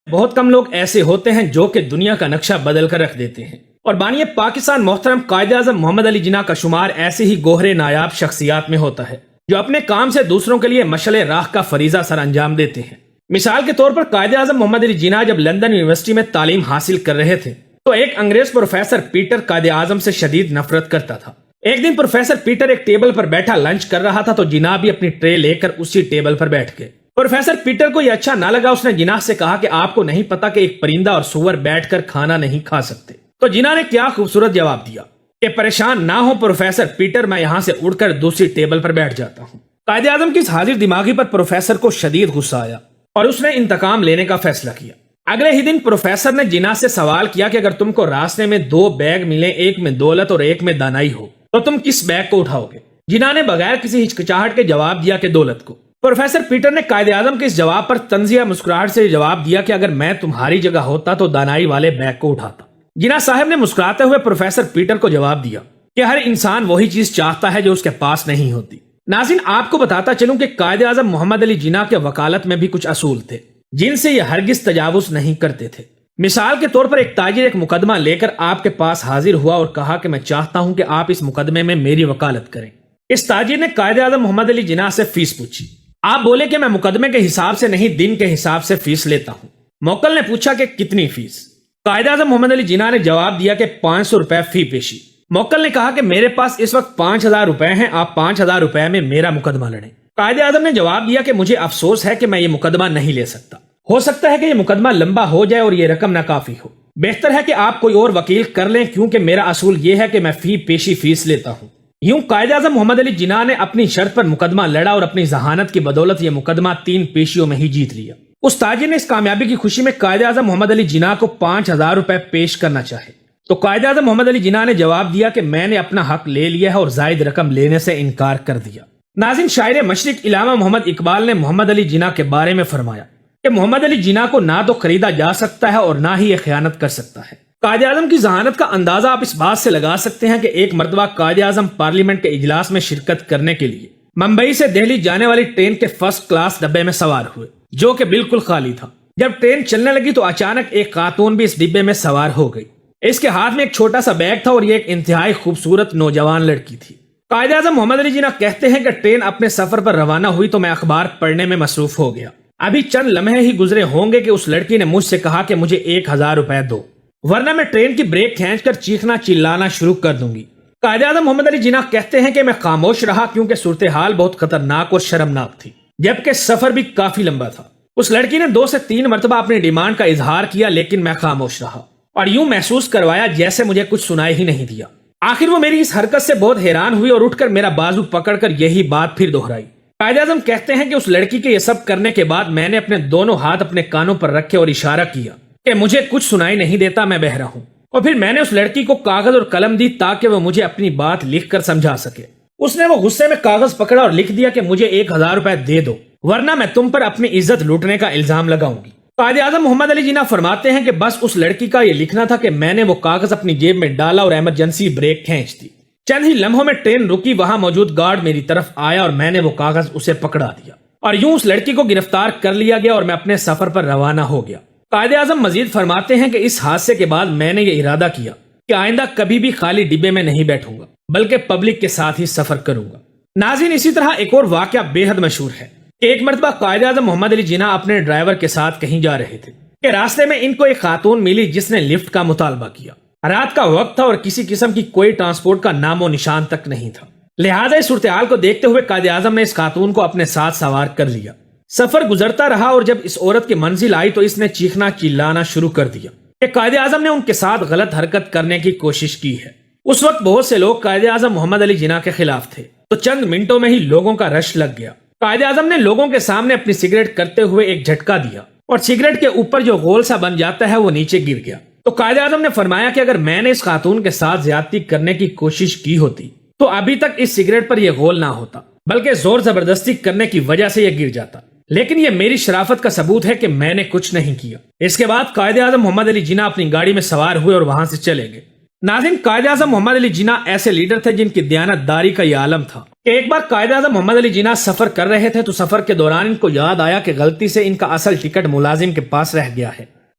بہت کم لوگ ایسے ہوتے ہیں جو کہ دنیا کا نقشہ بدل کر رکھ دیتے ہیں، اور بانی پاکستان محترم قائد اعظم محمد علی جناح کا شمار ایسے ہی گوہرے نایاب شخصیات میں ہوتا ہے جو اپنے کام سے دوسروں کے لیے مشعل راہ کا فریضہ سر انجام دیتے ہیں۔ مثال کے طور پر قائد اعظم محمد علی جناح جب لندن یونیورسٹی میں تعلیم حاصل کر رہے تھے تو ایک انگریز پروفیسر پیٹر قائد اعظم سے شدید نفرت کرتا تھا۔ ایک دن پروفیسر پیٹر ایک ٹیبل پر بیٹھا لنچ کر رہا تھا تو جناح بھی اپنی ٹرے لے کر اسی ٹیبل پر بیٹھ گئے۔ پروفیسر پیٹر کو یہ اچھا نہ لگا، اس نے جناح سے کہا کہ آپ کو نہیں پتا کہ ایک پرندہ اور سور بیٹھ کر کھانا نہیں کھا سکتے۔ تو جناح نے کیا خوبصورت جواب دیا کہ پریشان نہ ہو پروفیسر پیٹر، میں یہاں سے اڑ کر دوسری ٹیبل پر بیٹھ جاتا ہوں۔ قائد اعظم کی اس حاضر دماغی پر پروفیسر کو شدید غصہ آیا اور اس نے انتقام لینے کا فیصلہ کیا۔ اگلے ہی دن پروفیسر نے جناح سے سوال کیا کہ اگر تم کو راستے میں دو بیگ ملے، ایک میں دولت اور ایک میں دانائی ہو، تو تم کس بیگ کو اٹھاؤ گے؟ جناح نے بغیر کسی ہچکچاہٹ کے جواب دیا کہ دولت کو۔ پروفیسر پیٹر نے قائد اعظم کے اس جواب پر طنزیہ مسکراہٹ سے جواب دیا کہ اگر میں تمہاری جگہ ہوتا تو دانائی والے بیگ کو اٹھاتا۔ جناح صاحب نے مسکراتے ہوئے پروفیسر پیٹر کو جواب دیا کہ ہر انسان وہی چیز چاہتا ہے جو اس کے پاس نہیں ہوتی۔ ناظرین، آپ کو بتاتا چلوں کہ قائد اعظم محمد علی جناح کے وکالت میں بھی کچھ اصول تھے جن سے یہ ہرگز تجاوز نہیں کرتے تھے۔ مثال کے طور پر ایک تاجر ایک مقدمہ لے کر آپ کے پاس حاضر ہوا اور کہا کہ میں چاہتا ہوں کہ آپ اس مقدمے میں میری وکالت کریں۔ اس تاجر نے قائد اعظم محمد علی جناح سے فیس پوچھی۔ آپ بولے کہ میں مقدمے کے حساب سے نہیں، دن کے حساب سے فیس لیتا ہوں۔ موکل نے پوچھا کہ کتنی فیس؟ قائد اعظم محمد علی جناح نے جواب دیا کہ 500 روپے فی پیشی۔ موکل نے کہا کہ میرے پاس اس وقت 5000 روپے ہیں، آپ 5000 روپے میں میرا مقدمہ لڑیں۔ قائد اعظم نے جواب دیا کہ مجھے افسوس ہے کہ میں یہ مقدمہ نہیں لے سکتا، ہو سکتا ہے کہ یہ مقدمہ لمبا ہو جائے اور یہ رقم ناکافی ہو، بہتر ہے کہ آپ کوئی اور وکیل کر لیں کیونکہ میرا اصول یہ ہے کہ میں فی پیشی فیس لیتا ہوں۔ یوں قائد اعظم محمد علی جناح نے اپنی شرط پر مقدمہ لڑا اور اپنی ذہانت کی بدولت یہ مقدمہ 3 پیشیوں میں ہی جیت لیا۔ اس تاجر نے اس کامیابی کی خوشی میں قائد اعظم محمد علی جناح کو 5000 روپے پیش کرنا چاہے تو قائد اعظم محمد علی جناح نے جواب دیا کہ میں نے اپنا حق لے لیا ہے اور زائد رقم لینے سے انکار کر دیا۔ ناظرین، شاعر مشرق علامہ محمد اقبال نے محمد علی جناح کے بارے میں فرمایا کہ محمد علی جناح کو نہ تو خریدا جا سکتا ہے اور نہ ہی یہ خیانت کر سکتا ہے۔ قائد اعظم کی ذہانت کا اندازہ آپ اس بات سے لگا سکتے ہیں کہ ایک مرتبہ قائد اعظم پارلیمنٹ کے اجلاس میں شرکت کرنے کے لیے ممبئی سے دہلی جانے والی ٹرین کے فرسٹ کلاس ڈبے میں سوار ہوئے جو کہ بالکل خالی تھا۔ جب ٹرین چلنے لگی تو اچانک ایک خاتون بھی اس ڈبے میں سوار ہو گئی۔ اس کے ہاتھ میں ایک چھوٹا سا بیگ تھا اور یہ ایک انتہائی خوبصورت نوجوان لڑکی تھی۔ قائد اعظم محمد علی جناح کہتے ہیں کہ ٹرین اپنے سفر پر روانہ ہوئی تو میں اخبار پڑھنے میں مصروف ہو گیا۔ ابھی چند لمحے ہی گزرے ہوں گے کہ اس لڑکی نے مجھ سے کہا کہ مجھے 1000 روپے دو، ورنہ میں ٹرین کی بریک کھینچ کر چیخنا چلانا شروع کر دوں گی۔ قائد اعظم محمد علی جناح کہتے ہیں کہ میں خاموش رہا کیونکہ صورتحال بہت خطرناک اور شرمناک تھی، جبکہ سفر بھی کافی لمبا تھا۔ اس لڑکی نے 2 سے 3 مرتبہ اپنی ڈیمانڈ کا اظہار کیا لیکن میں خاموش رہا اور یوں محسوس کروایا جیسے مجھے کچھ سنائی ہی نہیں دیا۔ آخر وہ میری اس حرکت سے بہت حیران ہوئی اور اٹھ کر میرا بازو پکڑ کر یہی بات پھر دہرائی۔ قائد اعظم کہتے ہیں کہ اس لڑکی کے یہ سب کرنے کے بعد میں نے اپنے دونوں ہاتھ اپنے کانوں پر رکھے اور اشارہ کیا کہ مجھے کچھ سنائی نہیں دیتا، میں بہرا ہوں، اور پھر میں نے اس لڑکی کو کاغذ اور قلم دی تاکہ وہ مجھے اپنی بات لکھ کر سمجھا سکے۔ اس نے وہ غصے میں کاغذ پکڑا اور لکھ دیا کہ مجھے 1000 روپے دے دو ورنہ میں تم پر اپنی عزت لوٹنے کا الزام لگاؤں گی۔ قائد اعظم محمد علی جناح فرماتے ہیں کہ بس اس لڑکی کا یہ لکھنا تھا کہ میں نے وہ کاغذ اپنی جیب میں ڈالا اور ایمرجنسی بریک کھینچ دی۔ چند ہی لمحوں میں ٹرین رکی، وہاں موجود گارڈ میری طرف آیا اور میں نے وہ کاغذ اسے پکڑا دیا اور یوں اس لڑکی کو گرفتار کر لیا گیا اور میں اپنے سفر پر روانہ ہو گیا۔ قائد اعظم مزید فرماتے ہیں کہ اس حادثے کے بعد میں نے یہ ارادہ کیا کہ آئندہ کبھی بھی خالی ڈبے میں نہیں بیٹھوں گا بلکہ پبلک کے ساتھ ہی سفر کروں گا۔ ناظرین، اسی طرح ایک اور واقعہ بے حد مشہور ہے کہ ایک مرتبہ قائد اعظم محمد علی جناح اپنے ڈرائیور کے ساتھ کہیں جا رہے تھے کہ راستے میں ان کو ایک خاتون ملی جس نے لفٹ کا مطالبہ کیا۔ رات کا وقت تھا اور کسی قسم کی کوئی ٹرانسپورٹ کا نام و نشان تک نہیں تھا، لہٰذا اس صورتحال کو دیکھتے ہوئے قائد اعظم نے اس خاتون کو اپنے ساتھ سوار کر لیا۔ سفر گزرتا رہا اور جب اس عورت کی منزل آئی تو اس نے چیخنا چلانا شروع کر دیا کہ قائد اعظم نے ان کے ساتھ غلط حرکت کرنے کی کوشش کی ہے۔ اس وقت بہت سے لوگ قائد اعظم محمد علی جناح کے خلاف تھے تو چند منٹوں میں ہی لوگوں کا رش لگ گیا۔ قائد اعظم نے لوگوں کے سامنے اپنی سگریٹ کرتے ہوئے ایک جھٹکا دیا اور سگریٹ کے اوپر جو غول سا بن جاتا ہے وہ نیچے گر گیا۔ تو قائد اعظم نے فرمایا کہ اگر میں نے اس خاتون کے ساتھ زیادتی کرنے کی کوشش کی ہوتی تو ابھی تک اس سگریٹ پر یہ غول نہ ہوتا بلکہ زور زبردستی کرنے کی وجہ سے یہ گر جاتا، لیکن یہ میری شرافت کا ثبوت ہے کہ میں نے کچھ نہیں کیا۔ اس کے بعد قائد اعظم محمد علی جناح اپنی گاڑی میں سوار ہوئے اور وہاں سے چلے گئے۔ ناظرین، قائد اعظم محمد علی جناح ایسے لیڈر تھے جن کی دیانت داری کا یہ عالم تھا کہ ایک بار قائد اعظم محمد علی جناح سفر کر رہے تھے تو سفر کے دوران ان کو یاد آیا کہ غلطی سے ان کا اصل ٹکٹ ملازم کے پاس رہ گیا ہے۔